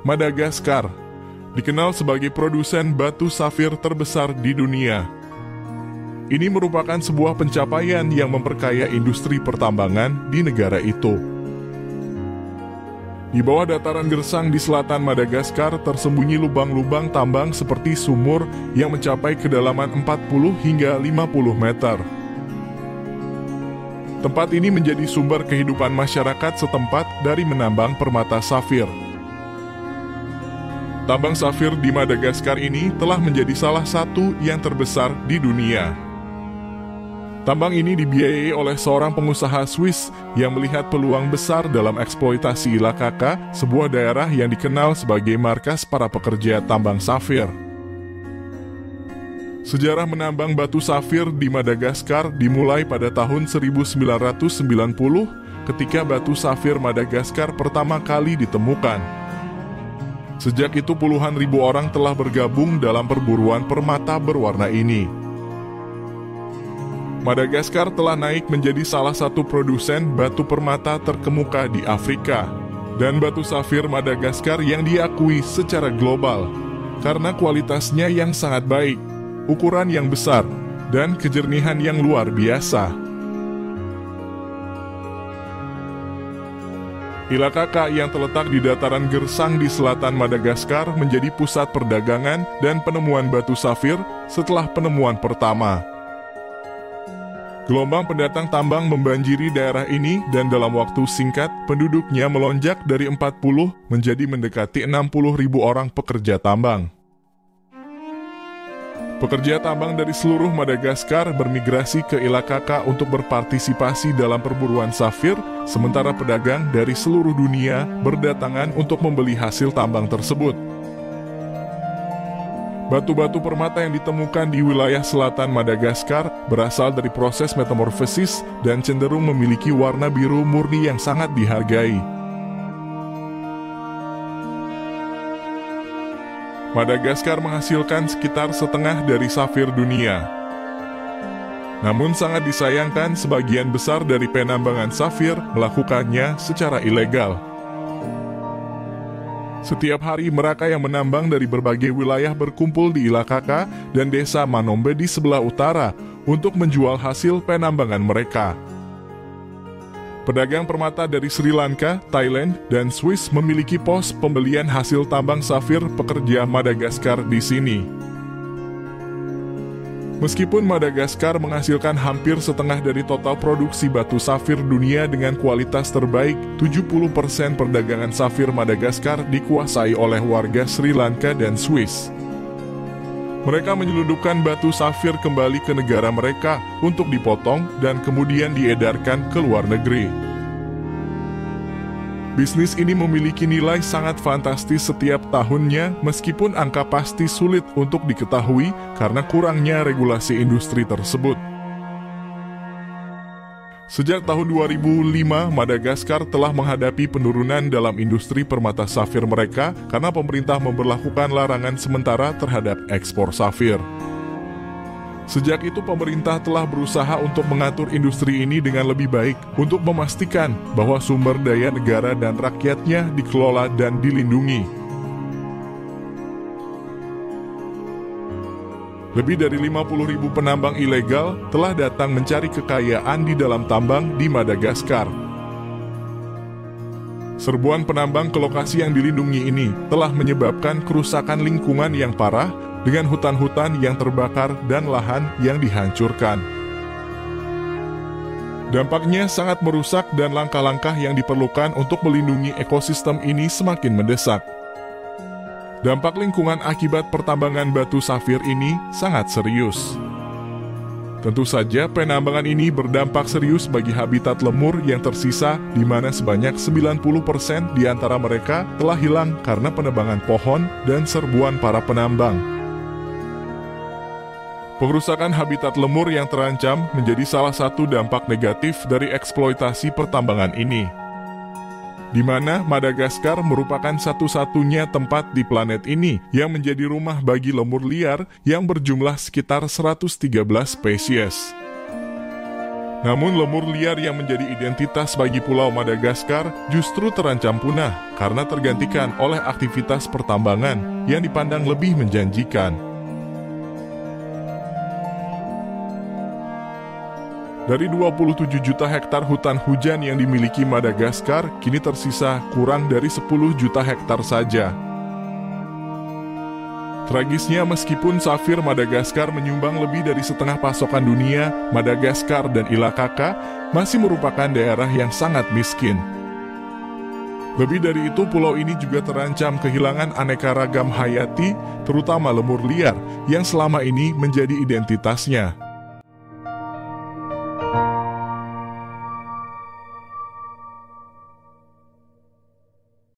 Madagaskar, dikenal sebagai produsen batu safir terbesar di dunia. Ini merupakan sebuah pencapaian yang memperkaya industri pertambangan di negara itu. Di bawah dataran gersang di selatan Madagaskar tersembunyi lubang-lubang tambang seperti sumur yang mencapai kedalaman 40 hingga 50 meter. Tempat ini menjadi sumber kehidupan masyarakat setempat dari menambang permata safir. Tambang safir di Madagaskar ini telah menjadi salah satu yang terbesar di dunia. Tambang ini dibiayai oleh seorang pengusaha Swiss yang melihat peluang besar dalam eksploitasi Ilakaka, sebuah daerah yang dikenal sebagai markas para pekerja tambang safir. Sejarah menambang batu safir di Madagaskar dimulai pada tahun 1990 ketika batu safir Madagaskar pertama kali ditemukan. Sejak itu puluhan ribu orang telah bergabung dalam perburuan permata berwarna ini. Madagaskar telah naik menjadi salah satu produsen batu permata terkemuka di Afrika, dan batu safir Madagaskar yang diakui secara global karena kualitasnya yang sangat baik, ukuran yang besar, dan kejernihan yang luar biasa. Ilakaka yang terletak di dataran gersang di selatan Madagaskar menjadi pusat perdagangan dan penemuan batu safir setelah penemuan pertama. Gelombang pendatang tambang membanjiri daerah ini dan dalam waktu singkat penduduknya melonjak dari 40 menjadi mendekati 60 ribu orang pekerja tambang. Pekerja tambang dari seluruh Madagaskar bermigrasi ke Ilakaka untuk berpartisipasi dalam perburuan safir, sementara pedagang dari seluruh dunia berdatangan untuk membeli hasil tambang tersebut. Batu-batu permata yang ditemukan di wilayah selatan Madagaskar berasal dari proses metamorfosis dan cenderung memiliki warna biru murni yang sangat dihargai. Madagaskar menghasilkan sekitar setengah dari safir dunia. Namun sangat disayangkan sebagian besar dari penambangan safir melakukannya secara ilegal. Setiap hari mereka yang menambang dari berbagai wilayah berkumpul di Ilakaka dan desa Manombe di sebelah utara untuk menjual hasil penambangan mereka. Pedagang permata dari Sri Lanka, Thailand, dan Swiss memiliki pos pembelian hasil tambang safir pekerja Madagaskar di sini. Meskipun Madagaskar menghasilkan hampir setengah dari total produksi batu safir dunia dengan kualitas terbaik, 70% perdagangan safir Madagaskar dikuasai oleh warga Sri Lanka dan Swiss. Mereka menyelundupkan batu safir kembali ke negara mereka untuk dipotong dan kemudian diedarkan ke luar negeri. Bisnis ini memiliki nilai sangat fantastis setiap tahunnya, meskipun angka pasti sulit untuk diketahui karena kurangnya regulasi industri tersebut. Sejak tahun 2005, Madagaskar telah menghadapi penurunan dalam industri permata safir mereka karena pemerintah memberlakukan larangan sementara terhadap ekspor safir. Sejak itu pemerintah telah berusaha untuk mengatur industri ini dengan lebih baik untuk memastikan bahwa sumber daya negara dan rakyatnya dikelola dan dilindungi. Lebih dari 50.000 penambang ilegal telah datang mencari kekayaan di dalam tambang di Madagaskar. Serbuan penambang ke lokasi yang dilindungi ini telah menyebabkan kerusakan lingkungan yang parah dengan hutan-hutan yang terbakar dan lahan yang dihancurkan. Dampaknya sangat merusak dan langkah-langkah yang diperlukan untuk melindungi ekosistem ini semakin mendesak. Dampak lingkungan akibat pertambangan batu safir ini sangat serius. Tentu saja penambangan ini berdampak serius bagi habitat lemur yang tersisa, di mana sebanyak 90% di antara mereka telah hilang karena penebangan pohon dan serbuan para penambang. Pengerusakan habitat lemur yang terancam menjadi salah satu dampak negatif dari eksploitasi pertambangan ini, di mana Madagaskar merupakan satu-satunya tempat di planet ini yang menjadi rumah bagi lemur liar yang berjumlah sekitar 113 spesies. Namun lemur liar yang menjadi identitas bagi Pulau Madagaskar justru terancam punah karena tergantikan oleh aktivitas pertambangan yang dipandang lebih menjanjikan. Dari 27 juta hektar hutan hujan yang dimiliki Madagaskar, kini tersisa kurang dari 10 juta hektar saja. Tragisnya, meskipun safir Madagaskar menyumbang lebih dari setengah pasokan dunia, Madagaskar dan Ilakaka masih merupakan daerah yang sangat miskin. Lebih dari itu, pulau ini juga terancam kehilangan aneka ragam hayati, terutama lemur liar, yang selama ini menjadi identitasnya.